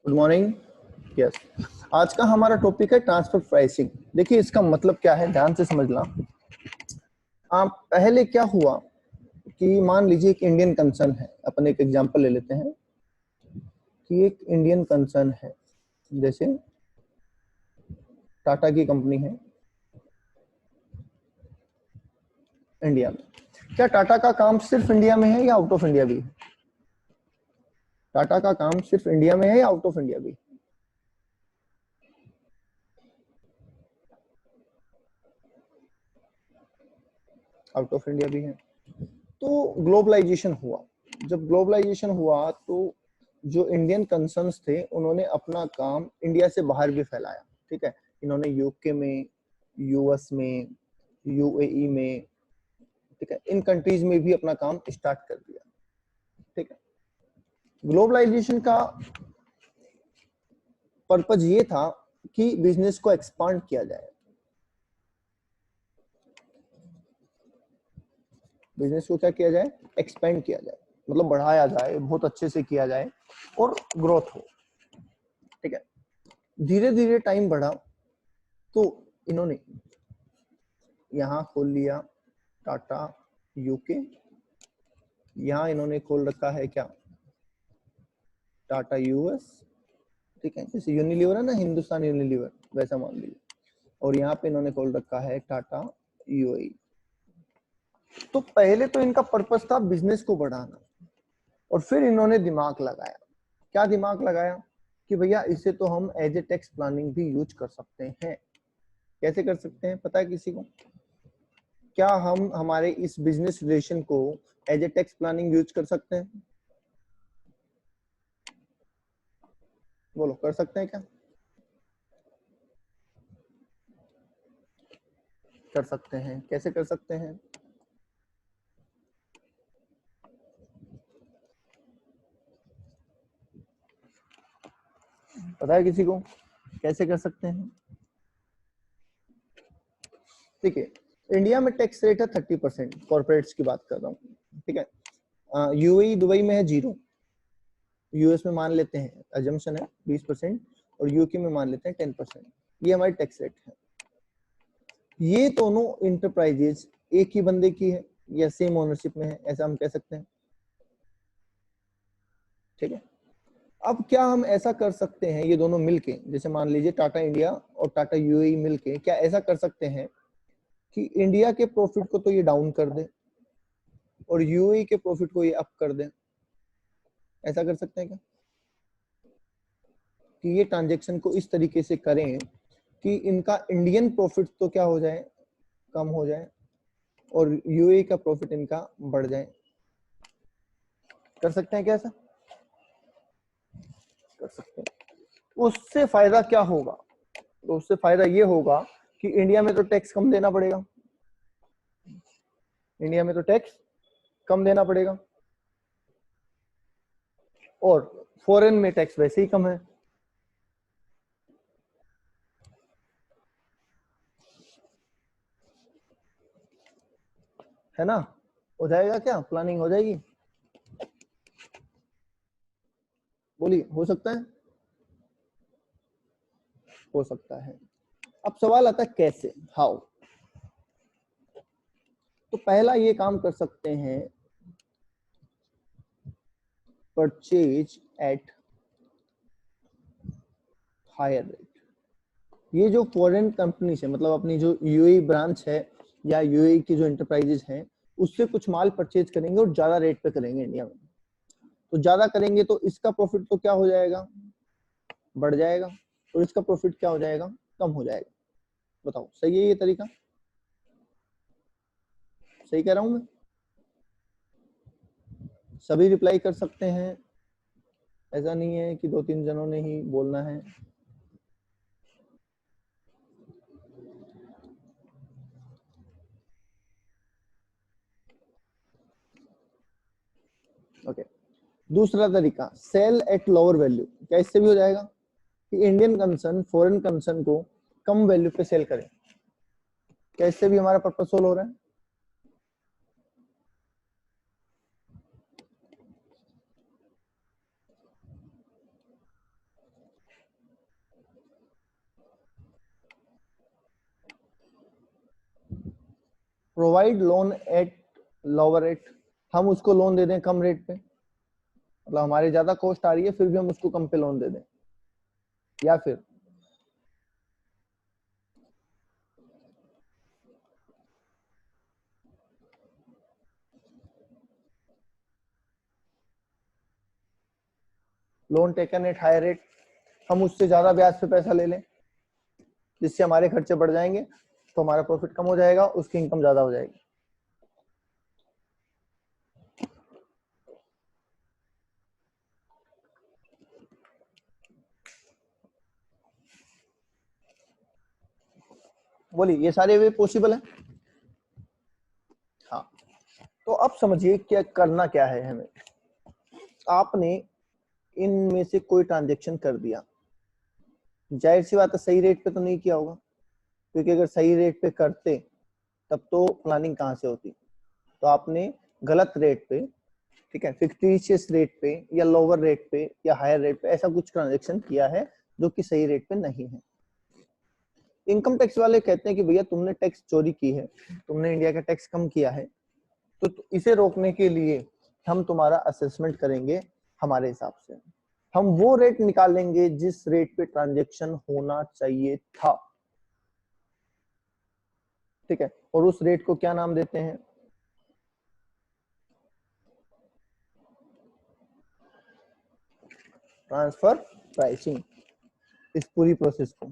Good morning. Yes, आज का हमारा टॉपिक है ट्रांसफर प्राइसिंग। देखिए इसका मतलब क्या है, ध्यान से समझना। आप पहले क्या हुआ कि मान लीजिए एक इंडियन कंसर्न है, अपन एक एग्जांपल ले लेते हैं कि एक इंडियन कंसर्न है, जैसे टाटा की कंपनी है इंडिया में। क्या टाटा का काम सिर्फ इंडिया में है या आउट ऑफ इंडिया भी है? टाटा का काम सिर्फ इंडिया में है या आउट ऑफ इंडिया भी? आउट ऑफ इंडिया भी है। तो ग्लोबलाइजेशन हुआ। जब ग्लोबलाइजेशन हुआ तो जो इंडियन कंसर्न्स थे उन्होंने अपना काम इंडिया से बाहर भी फैलाया। ठीक है, इन्होंने यूके में, यूएस में, यूएई में, ठीक है, इन कंट्रीज में भी अपना काम स्टार्ट कर दिया। ठीक है, ग्लोबलाइजेशन का पर्पज ये था कि बिजनेस को एक्सपांड किया जाए, बिजनेस को क्या किया जाए, एक्सपेंड किया जाए, मतलब बढ़ाया जाए, बहुत अच्छे से किया जाए और ग्रोथ हो। ठीक है, धीरे धीरे टाइम बढ़ा तो इन्होंने यहाँ खोल लिया टाटा यूके, यहाँ इन्होंने खोल रखा है क्या, टाटा यूएस। ठीक है, जैसे यूनिलीवर है ना, हिंदुस्तान यूनिलीवर, वैसा मान लीजिए। और यहाँ पे इन्होंने खोल रखा है टाटा यूएई। तो पहले तो इनका पर्पस था बिजनेस को बढ़ाना, और फिर इन्होंने दिमाग लगाया। क्या दिमाग लगाया कि भैया इसे तो हम एज ए टैक्स प्लानिंग भी यूज कर सकते हैं। कैसे कर सकते हैं पता है किसी को? क्या हम हमारे इस बिजनेस रिलेशन को as a tax planning use कर सकते हैं? बोलो, कर सकते हैं क्या? कर सकते हैं। कैसे कर सकते हैं? पता है किसी को कैसे कर सकते हैं? ठीक है, इंडिया में टैक्स रेट है 30%, कॉर्पोरेट्स की बात कर रहा हूँ। ठीक है, यूएई दुबई में है 0, यूएस में मान लेते हैं, अजम्पशन है 20%, और यूके में मान लेते हैं 10%। ये हमारी टैक्स रेट है। ये दोनों इंटरप्राइजेज एक ही बंदे की है या सेम ओनरशिप में है, ऐसा हम कह सकते हैं। ठीक है, अब क्या हम ऐसा कर सकते हैं, ये दोनों मिलके, जैसे मान लीजिए टाटा इंडिया और टाटा यूएई मिलके क्या ऐसा कर सकते हैं कि इंडिया के प्रॉफिट को तो ये डाउन कर दे और यूएई के प्रॉफिट को ये अप कर दे? ऐसा कर सकते हैं क्या कि ये ट्रांजेक्शन को इस तरीके से करें कि इनका इंडियन प्रॉफिट तो क्या हो जाए, कम हो जाए, और यूएई का प्रॉफिट इनका बढ़ जाए? कर सकते हैं क्या ऐसा? कर सकते हैं। उससे फायदा क्या होगा? तो उससे फायदा ये होगा कि इंडिया में तो टैक्स कम देना पड़ेगा, इंडिया में तो टैक्स कम देना पड़ेगा, और फॉरेन में टैक्स वैसे ही कम है ना? हो जाएगा क्या? प्लानिंग हो जाएगी? बोलिए, हो सकता है? हो सकता है। अब सवाल आता है कैसे, हाउ? तो पहला ये काम कर सकते हैं, परचेज एट हायर रेट। ये जो फॉरेन कंपनी है, मतलब अपनी जो यूएई ब्रांच है या यूएई की जो इंटरप्राइजेज हैं, उससे कुछ माल परचेज करेंगे और ज्यादा रेट पे करेंगे इंडिया में। तो ज्यादा करेंगे तो इसका प्रॉफिट तो क्या हो जाएगा, बढ़ जाएगा, और इसका प्रॉफिट क्या हो जाएगा, कम हो जाएगा। बताओ, सही है ये तरीका? सही कह रहा हूं मैं? सभी रिप्लाई कर सकते हैं, ऐसा नहीं है कि 2-3 जनों ने ही बोलना है। ओके, दूसरा तरीका, सेल एट लोअर वैल्यू। क्या इससे भी हो जाएगा कि इंडियन कंसर्न फॉरेन कंसर्न को कम वैल्यू पे सेल करें? क्या इससे भी हमारा पर्पस सोल्व हो रहा है? Provide loan at lower rate, हम उसको लोन दे दें कम रेट पे, मतलब हमारी ज्यादा कॉस्ट आ रही है फिर भी हम उसको कम पे लोन दे दें, या फिर loan taken at higher rate, हम उससे ज्यादा ब्याज पे पैसा ले लें जिससे हमारे खर्चे बढ़ जाएंगे तो हमारा प्रॉफिट कम हो जाएगा, उसकी इनकम ज्यादा हो जाएगी। बोलिए ये सारे वे पॉसिबल है। हाँ, तो अब समझिए क्या करना क्या है हमें। आपने इनमें से कोई ट्रांजेक्शन कर दिया, जाहिर सी बात है सही रेट पे तो नहीं किया होगा, क्योंकि अगर सही रेट पे करते तब तो प्लानिंग कहाँ से होती। तो आपने गलत रेट पे, ठीक है, फिक्टिशियस रेट पे या लोअर रेट पे या हायर रेट पे ऐसा कुछ ट्रांजेक्शन किया है जो कि सही रेट पे नहीं है। इनकम टैक्स वाले कहते हैं कि भैया तुमने टैक्स चोरी की है, तुमने इंडिया का टैक्स कम किया है, तो इसे रोकने के लिए हम तुम्हारा असेसमेंट करेंगे हमारे हिसाब से, हम वो रेट निकालेंगे जिस रेट पे ट्रांजेक्शन होना चाहिए था, ठीक है, और उस रेट को क्या नाम देते हैं, ट्रांसफर प्राइसिंग। इस पूरी प्रोसेस को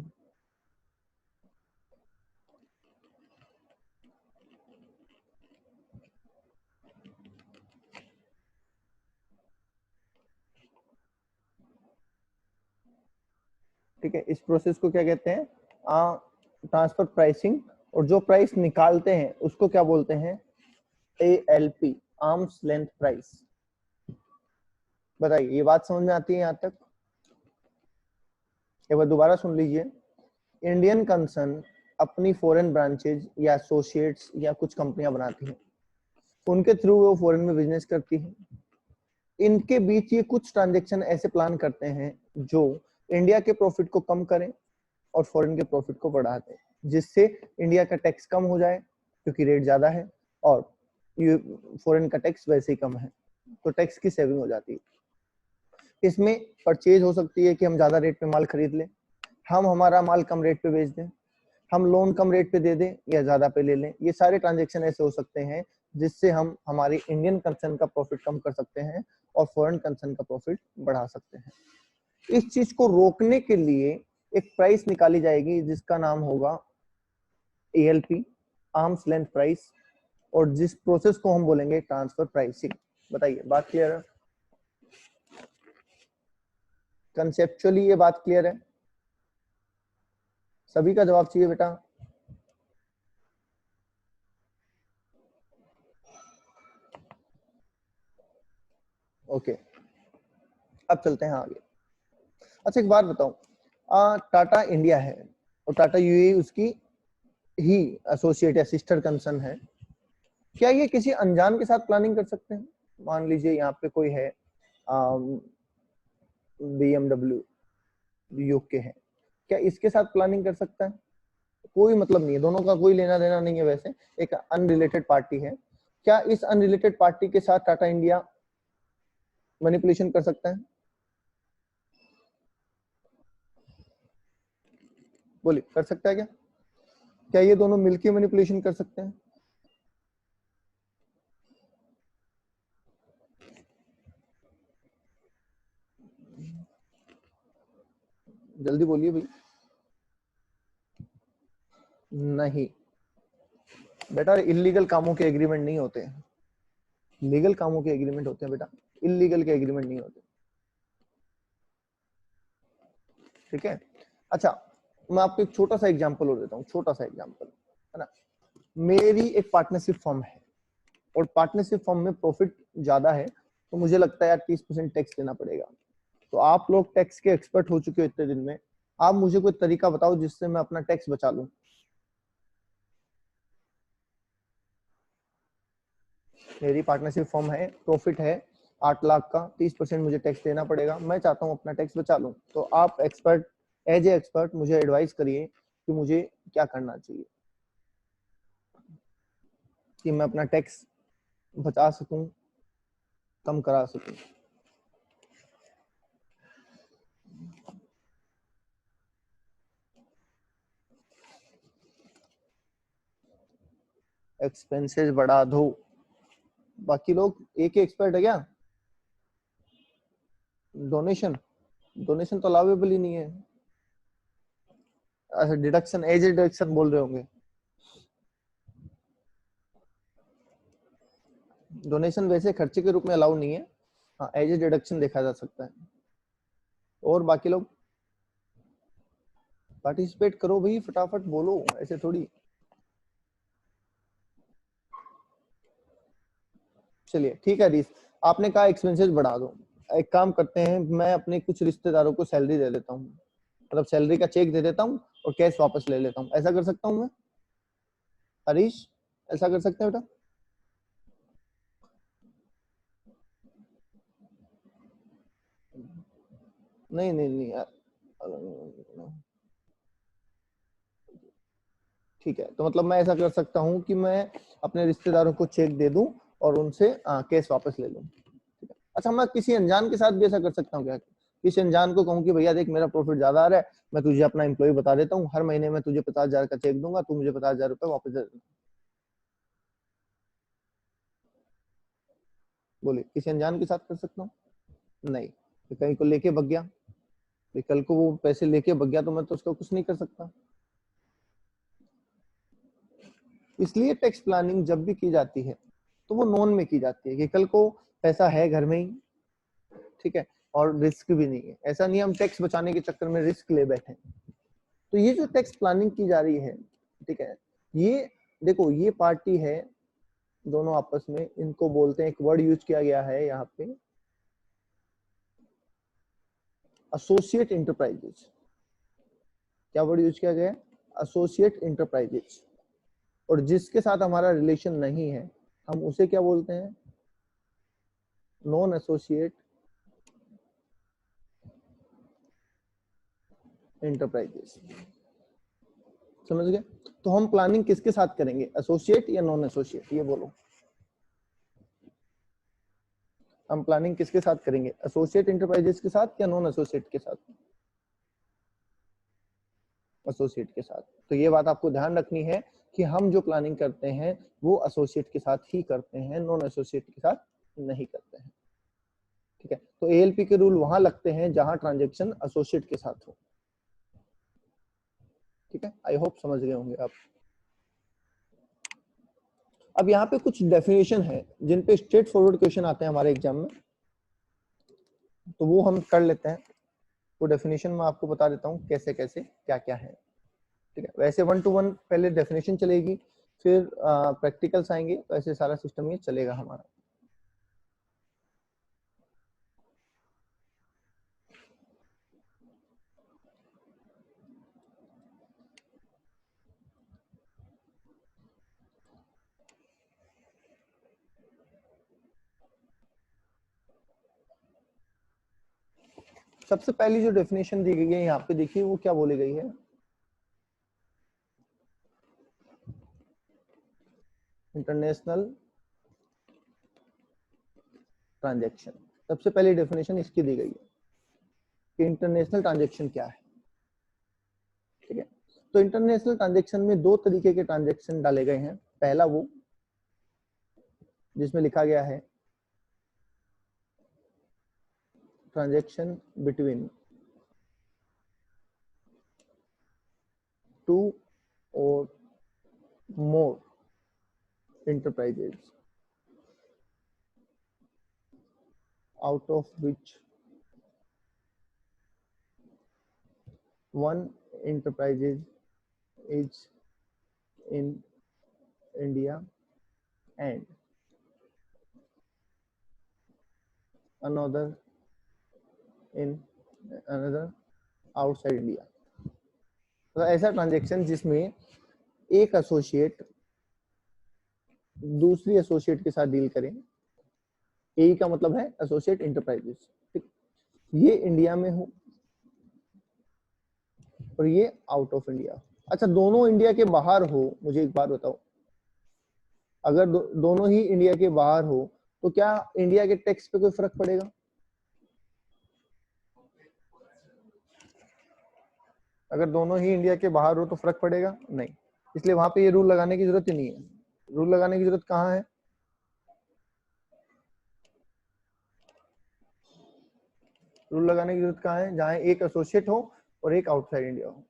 ठीक है, इस प्रोसेस को क्या कहते हैं, ट्रांसफर प्राइसिंग। और जो प्राइस निकालते हैं उसको क्या बोलते हैं, ALP, आर्म्स लेंथ प्राइस। बताइए ये बात समझ में आती है यहाँ तक। एक बार दोबारा सुन लीजिए। इंडियन कंसर्न अपनी फॉरेन ब्रांचेज या एसोसिएट्स या कुछ कंपनियां बनाती हैं, उनके थ्रू वो फॉरेन में बिजनेस करती हैं, इनके बीच ये कुछ ट्रांजेक्शन ऐसे प्लान करते हैं जो इंडिया के प्रॉफिट को कम करें और फॉरेन के प्रॉफिट को बढ़ा दें, जिससे इंडिया का टैक्स कम हो जाए क्योंकि रेट ज्यादा है और फॉरेन का टैक्स वैसे ही कम है, तो टैक्स की सेविंग हो जाती है। इसमें परचेज हो सकती है कि हम ज्यादा रेट पे माल खरीद लें, हम हमारा माल कम रेट पे बेच दें, हम लोन कम रेट पे दे दें या ज्यादा पे ले लें। ये सारे ट्रांजेक्शन ऐसे हो सकते हैं जिससे हम हमारे इंडियन कंसर्न का प्रॉफिट कम कर सकते हैं और फॉरेन कंसर्न का प्रॉफिट बढ़ा सकते हैं। इस चीज को रोकने के लिए एक प्राइस निकाली जाएगी जिसका नाम होगा ALP, आर्म्स लेंथ प्राइस, और जिस प्रोसेस को हम बोलेंगे ट्रांसफर प्राइसिंग। बताइए बात क्लियर है, कंसेप्चुअली ये बात क्लियर है, सभी का जवाब चाहिए बेटा। ओके, अब चलते हैं आगे। अच्छा एक बात बताऊं, टाटा इंडिया है और टाटा UAE उसकी ही एसोसिएट या सिस्टर कंसर्न है, क्या ये किसी अनजान के साथ प्लानिंग कर सकते हैं? मान लीजिए यहाँ पे कोई है BMW UK है, क्या इसके साथ प्लानिंग कर सकता है? कोई मतलब नहीं है, दोनों का कोई लेना देना नहीं है, वैसे एक अनरिलेटेड पार्टी है, क्या इस अनरिलेटेड पार्टी के साथ टाटा इंडिया मैनिपुलेशन कर सकता है? बोलिए कर सकता है क्या? क्या ये दोनों मिलकर मैनिपुलेशन कर सकते हैं? जल्दी बोलिए भाई। नहीं बेटा, इलीगल कामों के एग्रीमेंट नहीं होते हैं, लीगल कामों के एग्रीमेंट होते हैं बेटा, इलीगल के एग्रीमेंट नहीं होते, ठीक है। अच्छा मैं आपको एक छोटा सा एग्जांपल और देता हूँ, छोटा सा एग्जांपल है ना। मेरी एक पार्टनरशिप फर्म है और पार्टनरशिप फर्म में प्रॉफिट ज्यादा है, तो मुझे लगता है यार 30% टैक्स देना पड़ेगा। तो आप लोग टैक्स के एक्सपर्ट हो चुके हो इतने दिन में, आप मुझे कोई तरीका बताओ जिससे मैं अपना टैक्स बचा लूं। मेरी पार्टनरशिप फर्म है, प्रॉफिट है 8 लाख का, 30% मुझे टैक्स देना पड़ेगा, मैं चाहता हूँ अपना टैक्स बचा लूं, तो आप एक्सपर्ट, एज ए एक्सपर्ट मुझे एडवाइस करिए कि मुझे क्या करना चाहिए। कि मैं अपना टैक्स बचा सकूं, कम करा सकूं। एक्सपेंसेस बढ़ा दो। बाकी लोग एक ही एक्सपर्ट है क्या? डोनेशन, डोनेशन तो अलाउेबल ही नहीं है। अच्छा, डिडक्शन, एज डिडक्शन बोल रहे होंगे। डोनेशन वैसे खर्चे के रूप में अलाउ नहीं है, हाँ एज ए डिडक्शन देखा जा सकता है। और बाकी लोग पार्टिसिपेट करो भाई, फटाफट बोलो, ऐसे थोड़ी। चलिए ठीक है रीस, आपने कहा एक्सपेंसेस बढ़ा दो। एक काम करते हैं, मैं अपने कुछ रिश्तेदारों को सैलरी दे देता हूँ, मतलब सैलरी का चेक दे देता हूँ और कैश वापस ले लेता हूँ। ऐसा कर सकता हूँ मैं हरीश? ऐसा कर सकते हैं बेटा? नहीं नहीं नहीं यार, ठीक है, तो मतलब मैं ऐसा कर सकता हूँ कि मैं अपने रिश्तेदारों को चेक दे दूं और उनसे केस वापस ले लूं। ठीक है। अच्छा, मैं किसी अनजान के साथ भी ऐसा कर सकता हूँ क्या? किसी अनजान को कहूँ कि भैया देख मेरा प्रॉफिट ज्यादा आ रहा है, मैं तुझे अपना एम्प्लॉय बता देता हूँ, हर महीने मैं तुझे 50,000 का चेक दूंगा, तू मुझे 50,000 रुपए वापस दे देना। बोलिए, किसी अनजान के साथ कर सकता हूँ? नहीं, तो कहीं को लेके भग गया, तो कल को वो पैसे लेके भग गया तो मैं तो उसका कुछ नहीं कर सकता। इसलिए टैक्स प्लानिंग जब भी की जाती है तो वो नॉन में की जाती है कि कल को पैसा है घर में ही, ठीक है, और रिस्क भी नहीं है। ऐसा नहीं हम टैक्स बचाने के चक्कर में रिस्क ले बैठे। तो ये जो टैक्स प्लानिंग की जा रही है, ठीक है, ये देखो ये पार्टी है दोनों आपस में, इनको बोलते हैं, एक वर्ड यूज किया गया है यहाँ पे, एसोसिएट इंटरप्राइजेस। क्या वर्ड यूज किया गया है? Associate enterprises. और जिसके साथ हमारा रिलेशन नहीं है हम उसे क्या बोलते हैं? Non associate enterprises. समझ गए? तो हम प्लानिंग किसके साथ करेंगे, एसोसिएट या नॉन एसोसिएट, ये बोलो। हम प्लानिंग किसके साथ करेंगे, एसोसिएट इंटरप्राइजेस के साथ या नॉन एसोसिएट के साथ? एसोसिएट के साथ। तो ये बात आपको ध्यान रखनी है कि हम जो प्लानिंग करते हैं वो एसोसिएट के साथ ही करते हैं, नॉन एसोसिएट के साथ नहीं करते हैं। ठीक है, तो एएलपी के रूल वहां लगते हैं जहां ट्रांजेक्शन एसोसिएट के साथ हो। ठीक है, आई होप समझ गए होंगे आप। अब यहाँ पे कुछ डेफिनेशन है जिन पे स्ट्रेट फॉरवर्ड क्वेश्चन आते हैं हमारे एग्जाम में, तो वो हम कर लेते हैं। वो डेफिनेशन मैं आपको बता देता हूँ कैसे कैसे क्या क्या है। ठीक है, वैसे 1 to 1 पहले डेफिनेशन चलेगी, फिर प्रैक्टिकल्स आएंगे, तो ऐसे सारा सिस्टम ये चलेगा हमारा। सबसे पहली जो डेफिनेशन दी गई है यहाँ पे देखिए, वो क्या बोली गई है? International transaction. सबसे पहली डेफिनेशन इसकी दी गई है कि इंटरनेशनल ट्रांजैक्शन क्या है। ठीक है, तो इंटरनेशनल ट्रांजैक्शन में दो तरीके के ट्रांजैक्शन डाले गए हैं। पहला वो जिसमें लिखा गया है ट्रांजैक्शन बिटवीन टू और मोर enterprises out of which one enterprise is in India and another in another outside India। तो ऐसा ट्रांजेक्शन जिसमें एक एसोसिएट दूसरी एसोसिएट के साथ डील करें। ए का मतलब है एसोसिएट इंटरप्राइजेस। ठीक, ये इंडिया में हो और ये आउट ऑफ इंडिया। अच्छा, दोनों इंडिया के बाहर हो। मुझे एक बात बताओ, अगर दोनों ही इंडिया के बाहर हो तो क्या इंडिया के टैक्स पे कोई फर्क पड़ेगा? अगर दोनों ही इंडिया के बाहर हो तो फर्क पड़ेगा नहीं, इसलिए वहां पे ये रूल लगाने की जरूरत ही नहीं है। रूल लगाने की जरूरत कहाँ है? रूल लगाने की जरूरत कहाँ है? जहां एक एसोसिएट हो और एक आउटसाइड इंडिया हो।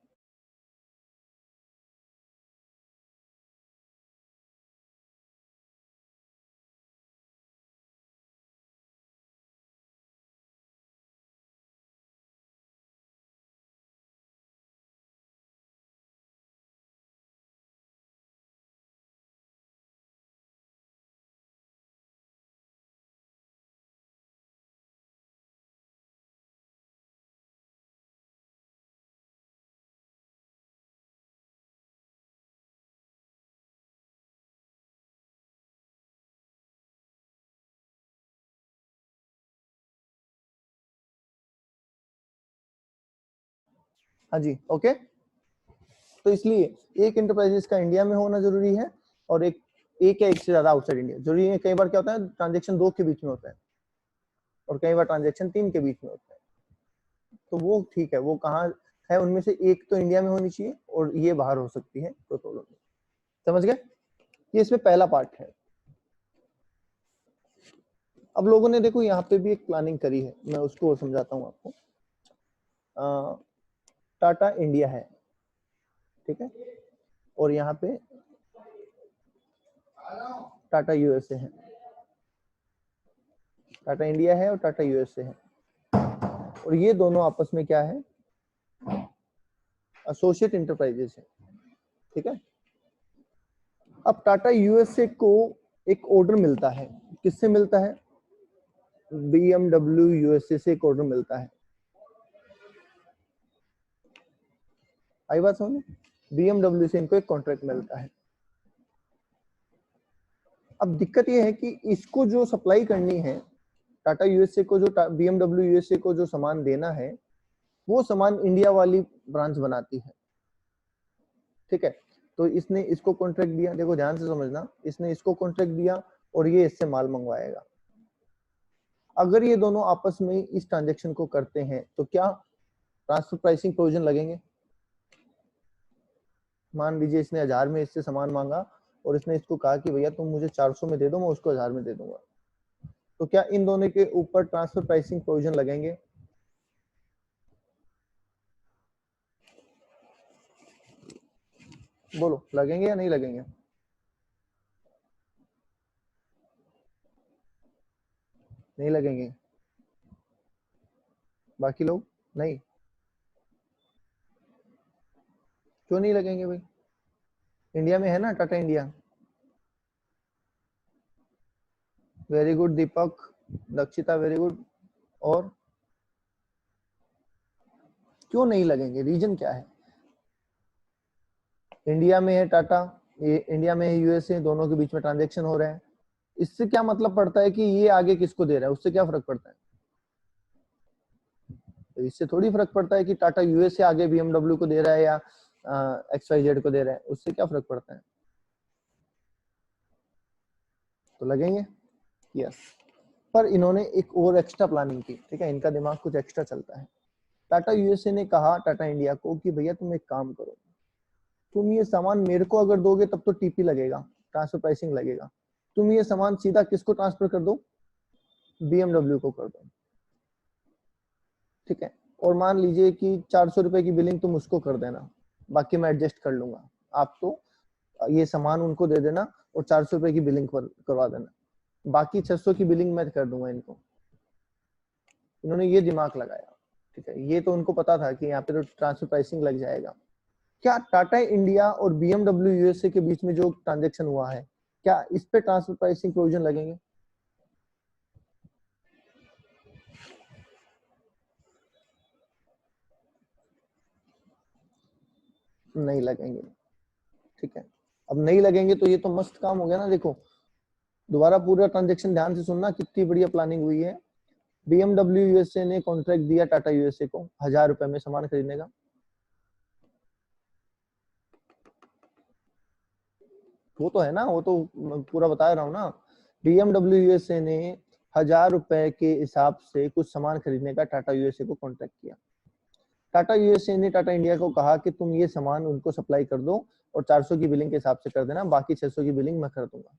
हाँ जी, ओके। तो इसलिए एक इंटरप्राइजेस का इंडिया में होना जरूरी है और एक या एक से ज्यादा आउटसाइड इंडिया जरूरी है। कई बार क्या होता है, ट्रांजेक्शन 2 के बीच में होता है और कई बार ट्रांजेक्शन 3 के बीच में होता है, तो वो ठीक है, वो कहाँ है, उनमें से एक तो इंडिया में होनी चाहिए और ये बाहर हो सकती है, कोई प्रॉब्लम नहीं। समझ गए? ये इसमें पहला पार्ट है। अब लोगों ने देखो यहाँ पे भी एक प्लानिंग करी है, मैं उसको समझाता हूँ आपको। टाटा इंडिया है, ठीक है, और यहाँ पे टाटा यूएसए है। टाटा इंडिया है और टाटा यूएसए है, और ये दोनों आपस में क्या है, एसोसिएट इंटरप्राइजेस है, ठीक है। अब टाटा यूएसए को एक ऑर्डर मिलता है, किससे मिलता है? BMW यूएसए से एक ऑर्डर मिलता है। आई बात समझ? BMW से इनको एक कॉन्ट्रैक्ट मिलता है। अब दिक्कत ये है कि इसको जो सप्लाई करनी है, टाटा यूएसए को जो BMW यूएसए को जो सामान देना है, वो सामान इंडिया वाली ब्रांच बनाती है, ठीक है। तो इसने इसको कॉन्ट्रैक्ट दिया, देखो ध्यान से समझना, इसने इसको कॉन्ट्रैक्ट दिया और ये इससे माल मंगवाएगा। अगर ये दोनों आपस में इस ट्रांजेक्शन को करते हैं तो क्या ट्रांसफर प्राइसिंग प्रोविजन लगेंगे? मान लीजिए इसने 1000 में इससे सामान मांगा और इसने इसको कहा कि भैया तुम मुझे 400 में दे दो, मैं उसको 1000 में दे दूंगा, तो क्या इन दोनों के ऊपर ट्रांसफर प्राइसिंग प्रोविजन लगेंगे? बोलो, लगेंगे या नहीं लगेंगे? नहीं लगेंगे। बाकी लोग नहीं, क्यों नहीं लगेंगे भाई? इंडिया में है ना टाटा इंडिया। वेरी गुड दीपक, दक्षिता वेरी गुड। और क्यों नहीं लगेंगे, रीजन क्या है? इंडिया में है टाटा, ये इंडिया में है यूएसए, दोनों के बीच में ट्रांजेक्शन हो रहा है, इससे क्या मतलब पड़ता है कि ये आगे किसको दे रहा है, उससे क्या फर्क पड़ता है? तो इससे थोड़ी फर्क पड़ता है कि टाटा यूएसए आगे BMW को दे रहा है या XYZ को दे रहा है, उससे क्या फर्क पड़ता है? तो लगेंगे, यस। पर इन्होंने एक और एक्स्ट्रा प्लानिंग की, ठीक है, इनका दिमाग कुछ एक्स्ट्रा चलता है। टाटा यूएसए ने कहा टाटा इंडिया को कि भैया तुम एक काम करो, तुम ये सामान मेरे को अगर दोगे तब तो टीपी लगेगा, ट्रांसफर प्राइसिंग लगेगा, तुम ये सामान सीधा किसको ट्रांसफर कर दो? BMW को कर दो, ठीक है। और मान लीजिए कि 400 रुपए की बिलिंग तुम उसको कर देना, बाकी मैं एडजस्ट कर लूंगा, आप तो ये सामान उनको दे देना और 400 रुपए की बिलिंग करवा देना, बाकी 600 की बिलिंग मैं कर दूंगा इनको। इन्होंने ये दिमाग लगाया, ठीक है, ये तो उनको पता था कि यहाँ पे तो ट्रांसफर प्राइसिंग लग जाएगा। क्या टाटा इंडिया और BMW यूएसए के बीच में जो ट्रांजेक्शन हुआ है, क्या इस पे ट्रांसफर प्राइसिंग प्रोविजन लगेंगे? नहीं लगेंगे, ठीक है। अब नहीं लगेंगे तो ये तो मस्त काम हो गया ना। देखो दोबारा पूरा ट्रांजेक्शन ध्यान से सुनना, कितनी बढ़िया प्लानिंग हुई है। BMW यूएसए ने कॉन्ट्रैक्ट दिया टाटा यूएसए को 1000 रुपए में सामान खरीदने का, वो तो है ना, वो तो पूरा बता रहा हूँ ना। BMW यूएसए ने 1000 रुपए के हिसाब से कुछ सामान खरीदने का टाटा यूएसए को कॉन्ट्रैक्ट किया। टाटा यूएसए ने टाटा इंडिया को कहा कि तुम ये सामान उनको सप्लाई कर दो और 400 की बिलिंग के हिसाब से कर देना, बाकी 600 की बिलिंग मैं कर दूंगा।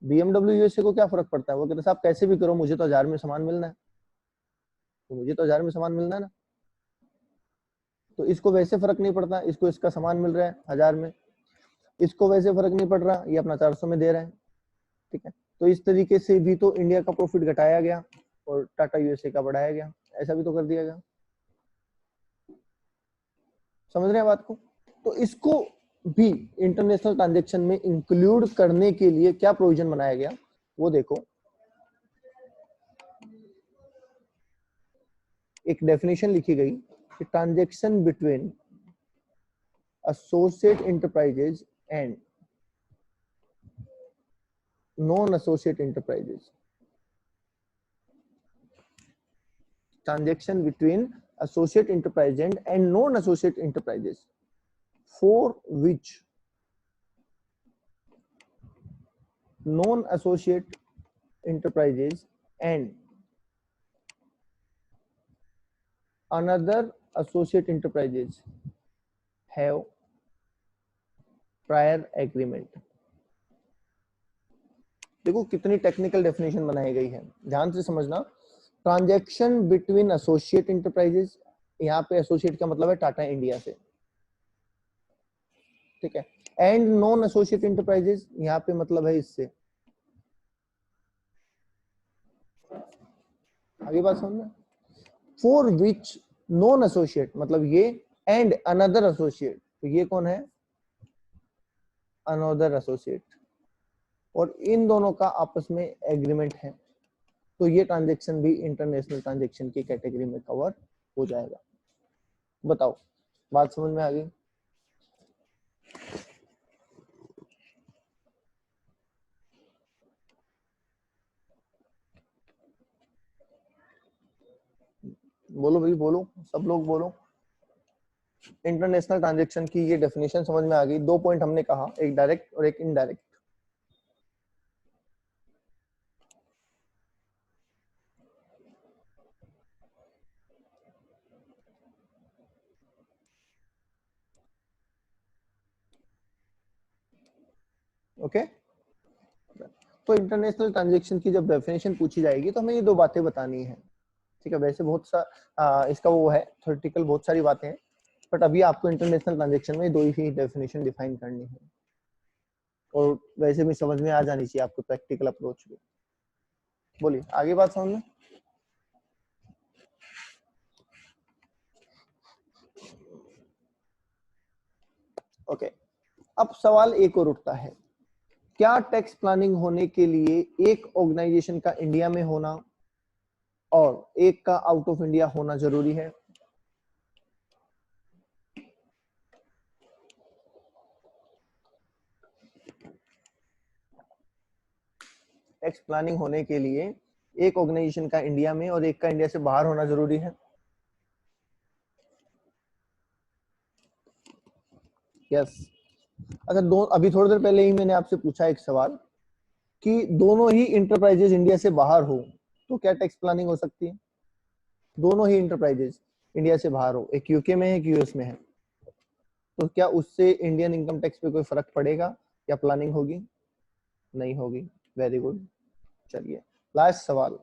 BMW यूएसए को क्या फर्क पड़ता है, वो कहते साहब कैसे भी करो, मुझे तो 1000 में सामान मिलना है, तो मुझे तो 1000 में सामान मिलना है ना। तो इसको वैसे फर्क नहीं पड़ता, इसको इसका सामान मिल रहा है 1000 में, इसको वैसे फर्क नहीं पड़ रहा, ये अपना 400 में दे रहा है, ठीक है। तो इस तरीके से भी तो इंडिया का प्रॉफिट घटाया गया और टाटा यूएसए का बढ़ाया गया, ऐसा भी तो कर दिया गया। समझ रहे हैं बात को। तो इसको भी इंटरनेशनल ट्रांजैक्शन में इंक्लूड करने के लिए क्या प्रोविजन बनाया गया वो देखो। एक डेफिनेशन लिखी गई कि transaction between associate enterprises and non-associate enterprises. Transaction between associate enterprises and non-associate enterprises for which non-associate enterprises and another associate enterprises have prior agreement. देखो कितनी टेक्निकल डेफिनेशन बनाई गई है, ध्यान से समझना। ट्रांजैक्शन बिटवीन एसोसिएट इंटरप्राइजेस, यहाँ पे एसोसिएट का मतलब है टाटा इंडिया से, ठीक है। एंड नॉन एसोसिएट इंटरप्राइजेस, यहाँ पे मतलब है इससे। आगे बात समझना। फॉर विच नॉन एसोसिएट मतलब ये, एंड अनदर एसोसिएट, तो ये कौन है, अनदर एसोसिएट, और इन दोनों का आपस में एग्रीमेंट है, तो ये ट्रांजैक्शन भी इंटरनेशनल ट्रांजैक्शन की कैटेगरी में कवर हो जाएगा। बताओ बात समझ में आ गई। बोलो भाई बोलो, सब लोग बोलो। इंटरनेशनल ट्रांजैक्शन की ये डेफिनेशन समझ में आ गई। 2 पॉइंट हमने कहा, एक डायरेक्ट और एक इनडायरेक्ट। ओके, तो इंटरनेशनल ट्रांजैक्शन की जब डेफिनेशन पूछी जाएगी तो हमें ये 2 बातें बतानी है, ठीक है। वैसे बहुत सा इसका वो है थ्योरेटिकल, बहुत सारी बातें हैं, बट अभी आपको इंटरनेशनल ट्रांजैक्शन में 2 ही डेफिनेशन डिफाइन करनी है, और वैसे भी समझ में आ जानी चाहिए आपको प्रैक्टिकल अप्रोच भी। बोलिए आगे बात समझ में। ओके, अब सवाल एक और उठता है, क्या टैक्स प्लानिंग होने के लिए एक ऑर्गेनाइजेशन का इंडिया में होना और एक का आउट ऑफ इंडिया होना जरूरी है? टैक्स प्लानिंग होने के लिए एक ऑर्गेनाइजेशन का इंडिया में और एक का इंडिया से बाहर होना जरूरी है? यस। अच्छा, दो अभी थोड़ी देर पहले ही मैंने आपसे पूछा एक सवाल कि दोनों ही इंटरप्राइजेज इंडिया से बाहर हो तो क्या टैक्स प्लानिंग हो सकती है? दोनों ही इंटरप्राइजेज इंडिया से बाहर हो, एक यूके में है एक यूएस में है, तो क्या उससे इंडियन इनकम टैक्स पे कोई फर्क पड़ेगा या प्लानिंग होगी? नहीं होगी। Very good. चलिए लास्ट सवाल,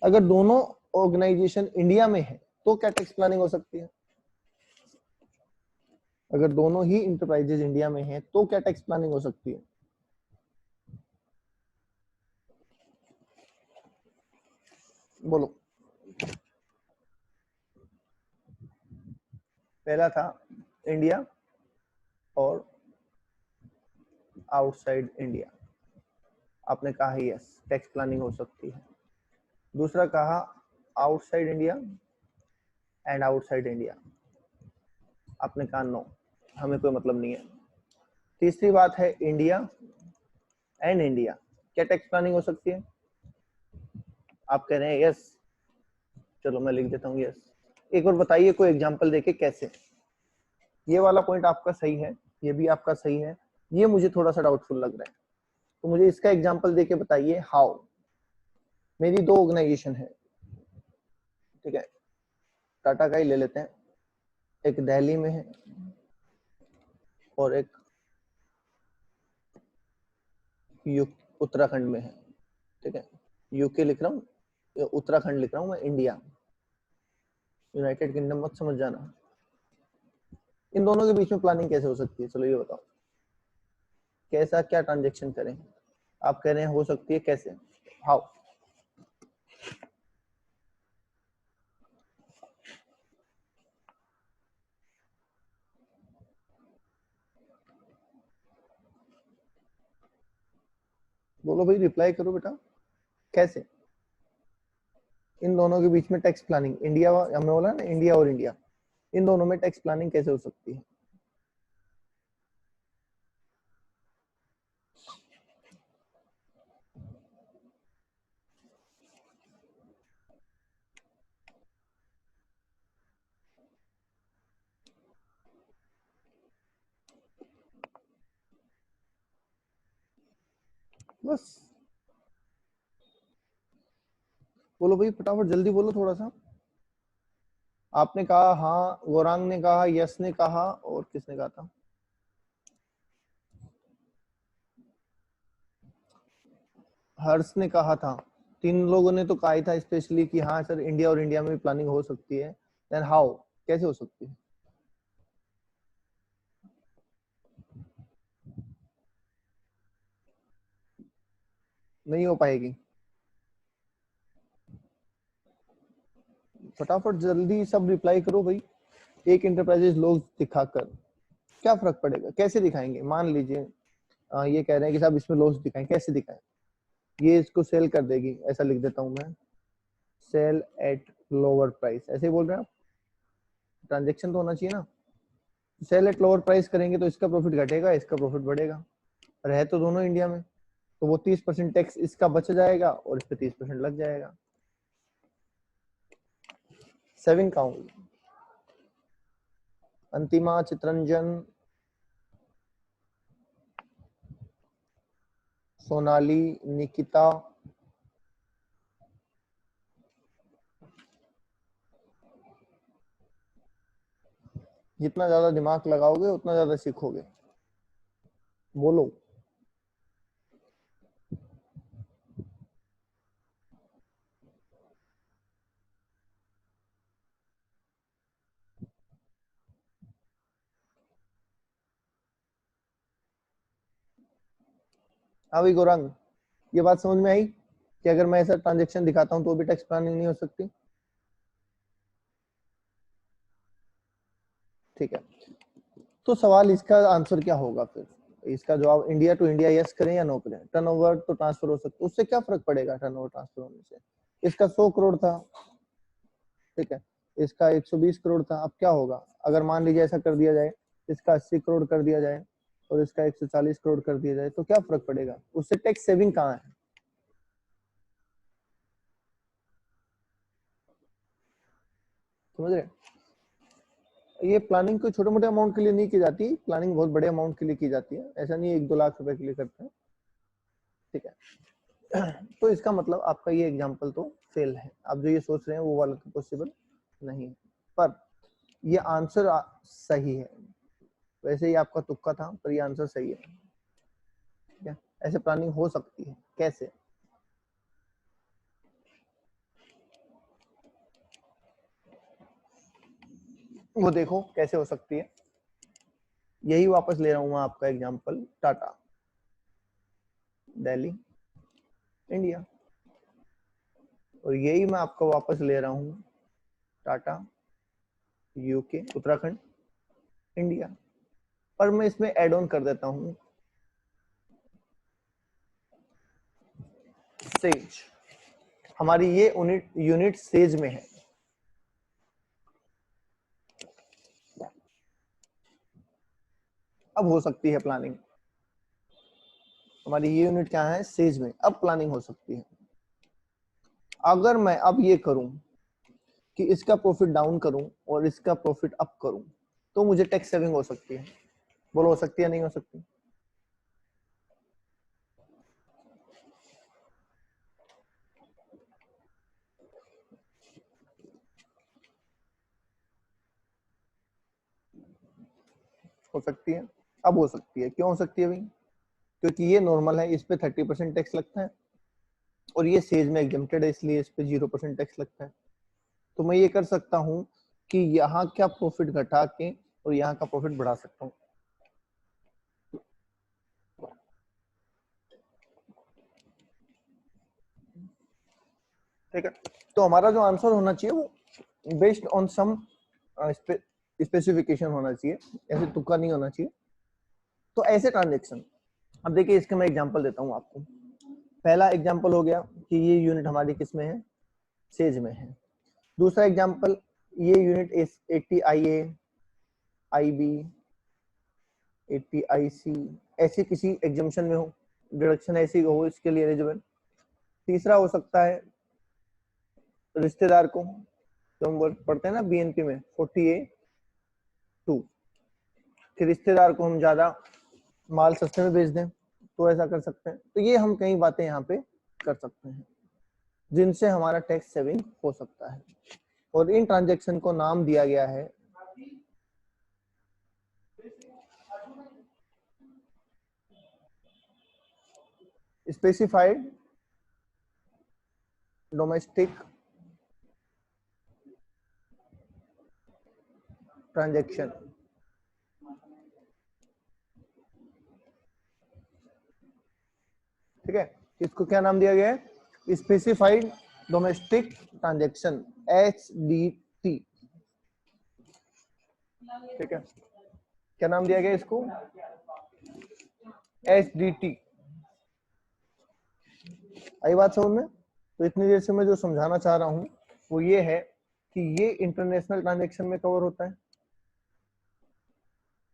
अगर दोनों ऑर्गेनाइजेशन इंडिया में है तो क्या टैक्स प्लानिंग हो सकती है? अगर दोनों ही इंटरप्राइजेज इंडिया में है तो क्या टैक्स प्लानिंग हो सकती है? बोलो। पहला था इंडिया और आउटसाइड इंडिया, आपने कहा यस टैक्स प्लानिंग हो सकती है। दूसरा कहा outside India and outside India, आपने कहा नो, हमें कोई मतलब नहीं है। तीसरी बात है इंडिया एंड इंडिया, क्या टैक्स प्लानिंग हो सकती है? आप कह रहे हैं यस, चलो मैं लिख देता हूँ यस। एक और बताइए कोई एग्जांपल देके कैसे। ये वाला पॉइंट आपका सही है, ये भी आपका सही है, ये मुझे थोड़ा सा डाउटफुल लग रहा है, तो मुझे इसका एग्जांपल देके बताइए हाउ। मेरी दो ऑर्गेनाइजेशन है, ठीक है, टाटा का ही ले लेते हैं, एक दिल्ली में है और एक उत्तराखंड में है, ठीक है। यूके लिख रहा हूँ, उत्तराखंड लिख रहा हूँ मैं, इंडिया, यूनाइटेड किंगडम मत समझ जाना। इन दोनों के बीच में प्लानिंग कैसे हो सकती है, चलो ये बताओ, कैसा क्या ट्रांजेक्शन करें? आप कह रहे हैं हो सकती है, कैसे, हाउ? बोलो भाई, रिप्लाई करो बेटा, कैसे? इन दोनों के बीच में टैक्स प्लानिंग, इंडिया, हमने बोला ना इंडिया और इंडिया, इन दोनों में टैक्स प्लानिंग कैसे हो सकती है? बस बोलो भाई, फटाफट जल्दी बोलो थोड़ा सा। आपने कहा हाँ, गौरांग ने कहा, यश ने कहा, और किसने कहा था? हर्ष ने कहा था। तीन लोगों ने तो कहा ही था स्पेशली कि हाँ सर, इंडिया और इंडिया में भी प्लानिंग हो सकती है। देन हाउ, कैसे हो सकती है? नहीं हो पाएगी। फटाफट जल्दी सब रिप्लाई करो भाई, एक इंटरप्राइजेज लोग दिखाकर क्या फर्क पड़ेगा? कैसे दिखाएंगे? मान लीजिए ये कह रहे हैं कि साहब इसमें लॉस दिखाएं, कैसे दिखाएं? ये इसको सेल कर देगी, ऐसा लिख देता हूं मैं, सेल एट लोअर प्राइस, ऐसे ही बोल रहे हैं आप, ट्रांजेक्शन तो होना चाहिए ना। सेल एट लोअर प्राइस करेंगे तो इसका प्रॉफिट घटेगा, इसका प्रॉफिट बढ़ेगा, रहे तो दोनों इंडिया में, तो वो 30% टैक्स इसका बच जाएगा और इस पे 30% लग जाएगा। सेविंग काउंट, अंतिमा, चित्रंजन, सोनाली, निकिता, जितना ज्यादा दिमाग लगाओगे उतना ज्यादा सीखोगे। बोलो। हाँ भाई गौरंग, ये बात समझ में आई कि अगर मैं ऐसा ट्रांजेक्शन दिखाता हूँ तो भी टैक्स प्लानिंग नहीं हो सकती? ठीक है, तो सवाल इसका आंसर क्या होगा फिर? इसका जवाब इंडिया टू इंडिया यस करें या नो करें? टर्नओवर तो ट्रांसफर हो सकता है, उससे क्या फर्क पड़ेगा टर्नओवर ट्रांसफर होने से? इसका 100 करोड़ था, ठीक है, इसका 120 करोड़ था, अब क्या होगा अगर मान लीजिए ऐसा कर दिया जाए, इसका 80 करोड़ कर दिया जाए और इसका 140 करोड़ कर दिया जाए, तो क्या फर्क पड़ेगा? उससे टैक्स सेविंग कहाँ है? समझ रहे? ये प्लानिंग कोई छोटे मोटे अमाउंट के लिए नहीं की जाती, प्लानिंग बहुत बड़े अमाउंट के लिए की जाती है, ऐसा नहीं 1-2 लाख रुपए के लिए करते हैं, ठीक है। तो इसका मतलब आपका ये एग्जांपल तो फेल है, आप जो ये सोच रहे हैं वो वाला तो पॉसिबल नहीं है, पर ये आंसर सही है। वैसे ही आपका तुक्का था, पर ये आंसर सही है, ठीक है। ऐसे प्लानिंग हो सकती है, कैसे? वो देखो कैसे हो सकती है, यही वापस ले रहा हूं मैं आपका एग्जांपल, टाटा, दिल्ली, इंडिया, और यही मैं आपको वापस ले रहा हूं, टाटा, यूके, उत्तराखंड, इंडिया, पर मैं इसमें एड ऑन कर देता हूं सेज। हमारी ये यूनिट यूनिट सेज में है, अब हो सकती है प्लानिंग। हमारी ये यूनिट क्या है, सेज में, अब प्लानिंग हो सकती है। अगर मैं अब ये करूं कि इसका प्रॉफिट डाउन करूं और इसका प्रॉफिट अप करूं, तो मुझे टैक्स सेविंग हो सकती है। बोलो, हो सकती है नहीं हो सकती? हो सकती है, अब हो सकती है। क्यों हो सकती है भाई? क्योंकि ये नॉर्मल है, इस पे 30% टैक्स लगता है, और ये सेज में एग्जेम्प्टेड है, इसलिए इस पे 0% टैक्स लगता है। तो मैं ये कर सकता हूँ कि यहाँ का प्रॉफिट घटा के और यहाँ का प्रॉफिट बढ़ा सकता हूँ। ठीक है, तो हमारा जो आंसर होना चाहिए वो बेस्ड ऑन सम स्पेसिफिकेशन होना चाहिए, ऐसे तुक्का नहीं होना चाहिए। तो ऐसे ट्रांजेक्शन, अब देखिए इसका मैं एग्जांपल देता हूँ आपको। पहला एग्जांपल हो गया कि ये यूनिट हमारी किस में है, सेज में है। दूसरा एग्जांपल, ये यूनिट 80 IA, IB, 80 IC ऐसे किसी एग्जाम्शन में हो, डिडक्शन ऐसी हो, इसके लिए एलिजिबल। तीसरा हो सकता है रिश्तेदार को, जो हम पढ़ते हैं ना BNP में 40A2, कि रिश्तेदार को हम ज्यादा माल सस्ते में बेच दें, तो ऐसा कर सकते हैं। तो ये हम कई बातें यहाँ पे कर सकते हैं जिनसे हमारा टैक्स सेविंग हो सकता है, और इन ट्रांजैक्शन को नाम दिया गया है स्पेसिफाइड डोमेस्टिक ट्रांजैक्शन। ठीक है, इसको क्या नाम दिया गया है? Specified domestic transaction, SDT। ठीक है, क्या नाम दिया गया इसको? SDT। आई बात समझ में? तो इतनी देर से मैं जो समझाना चाह रहा हूं वो ये है कि ये इंटरनेशनल ट्रांजैक्शन में कवर होता है,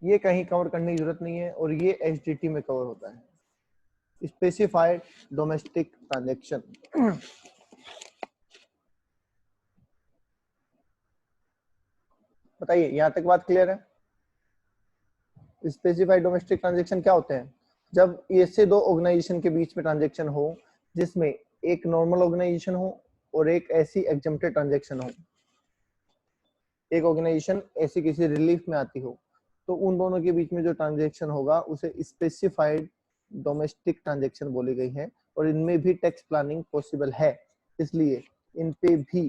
ये कहीं कवर करने की जरूरत नहीं है, और ये SDT में कवर होता है, स्पेसिफाइड डोमेस्टिक ट्रांजैक्शन। बताइए, यहां तक बात क्लियर है? स्पेसिफाइड डोमेस्टिक ट्रांजैक्शन क्या होते हैं? जब ऐसे दो ऑर्गेनाइजेशन के बीच में ट्रांजैक्शन हो जिसमें एक नॉर्मल ऑर्गेनाइजेशन हो और एक ऐसी एग्जेम्प्टेड ट्रांजैक्शन हो, एक ऑर्गेनाइजेशन ऐसी किसी रिलीफ में आती हो, तो उन दोनों के बीच में जो ट्रांजैक्शन होगा उसे स्पेसिफाइड डोमेस्टिक ट्रांजैक्शन बोली गई है, और इनमें भी टैक्स प्लानिंग पॉसिबल है, इसलिए इन पे भी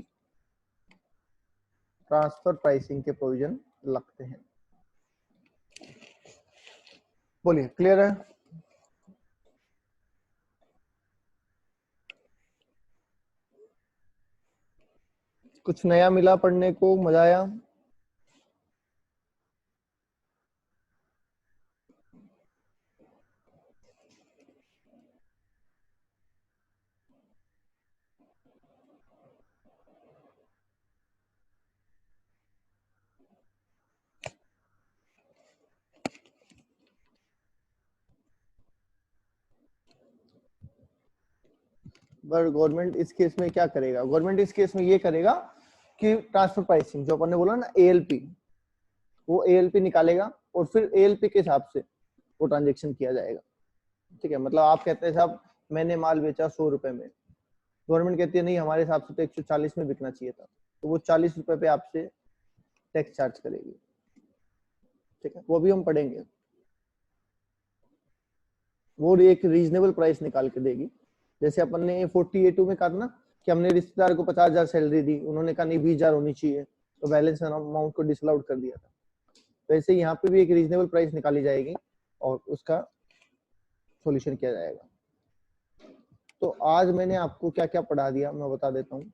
ट्रांसफर प्राइसिंग के प्रोविजन लगते हैं। बोलिए, क्लियर है? कुछ नया मिला पढ़ने को, मजा आया? पर गवर्नमेंट इस केस में क्या करेगा? गवर्नमेंट इस केस में ये करेगा कि ट्रांसफर प्राइसिंग, जो अपन ने बोला ना ALP, वो ALP निकालेगा और फिर ALP के हिसाब से वो ट्रांजेक्शन किया जाएगा। ठीक है, मतलब आप कहते हैं साहब मैंने माल बेचा 100 रुपए में, गवर्नमेंट कहती है नहीं हमारे हिसाब से तो 140 में बिकना चाहिए था, तो वो 40 रुपए पे आपसे टैक्स चार्ज करेगी। ठीक है, वो भी हम पढ़ेंगे। वो एक रीजनेबल प्राइस निकाल के देगी। जैसे अपन ने 40A2 में कहा था ना कि हमने रिश्तेदार को 50,000 सैलरी दी, उन्होंने कहा नहीं 20,000 होनी चाहिए, तो बैलेंस अमाउंट को डिसअलाउड कर दिया था। वैसे यहाँ पे भी एक रीजनेबल प्राइस निकाली जाएगी और उसका सॉल्यूशन किया जाएगा। तो आज मैंने आपको क्या क्या पढ़ा दिया मैं बता देता हूँ।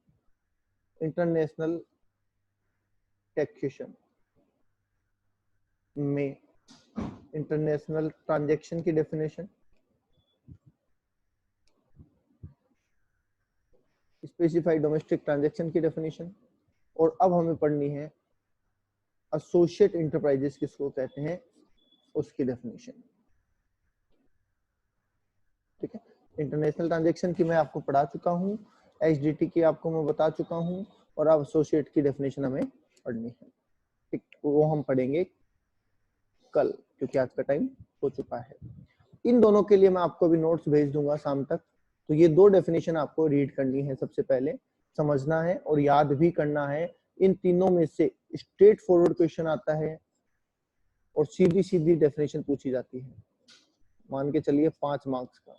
इंटरनेशनल टैक्सेशन में इंटरनेशनल ट्रांजैक्शन की डेफिनेशन, स्पेसिफाइड डोमेस्टिक ट्रांजैक्शन की डेफिनेशन, और अब हमें पढ़नी है एसोसिएट इंटरप्राइजेस किसको कहते हैं उसकी डेफिनेशन। ठीक है, इंटरनेशनल ट्रांजैक्शन की मैं आपको पढ़ा चुका हूँ, SDT की आपको मैं बता चुका हूँ, और अब एसोसिएट की डेफिनेशन हमें पढ़नी है। ठीक, वो हम पढ़ेंगे कल, क्योंकि आज का टाइम हो चुका है। इन दोनों के लिए मैं आपको अभी नोट्स भेज दूंगा शाम तक। तो ये दो डेफिनेशन आपको रीड करनी है, सबसे पहले समझना है और याद भी करना है। इन तीनों में से स्ट्रेट फॉरवर्ड क्वेश्चन आता है और सीधी सीधी डेफिनेशन पूछी जाती है, मान के चलिए 5 मार्क्स का।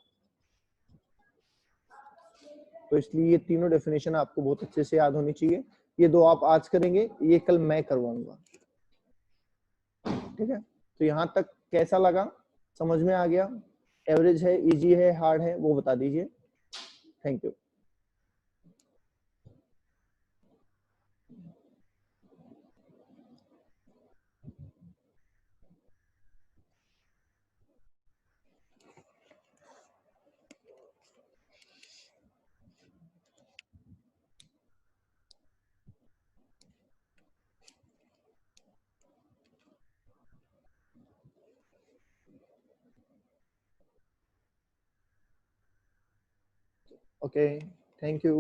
तो इसलिए ये तीनों डेफिनेशन आपको बहुत अच्छे से याद होनी चाहिए। ये 2 आप आज करेंगे, ये कल मैं करवाऊंगा, ठीक है। तो यहाँ तक कैसा लगा, समझ में आ गया? एवरेज है, इजी है, हार्ड है, वो बता दीजिए। Thank you. Okay, thank you.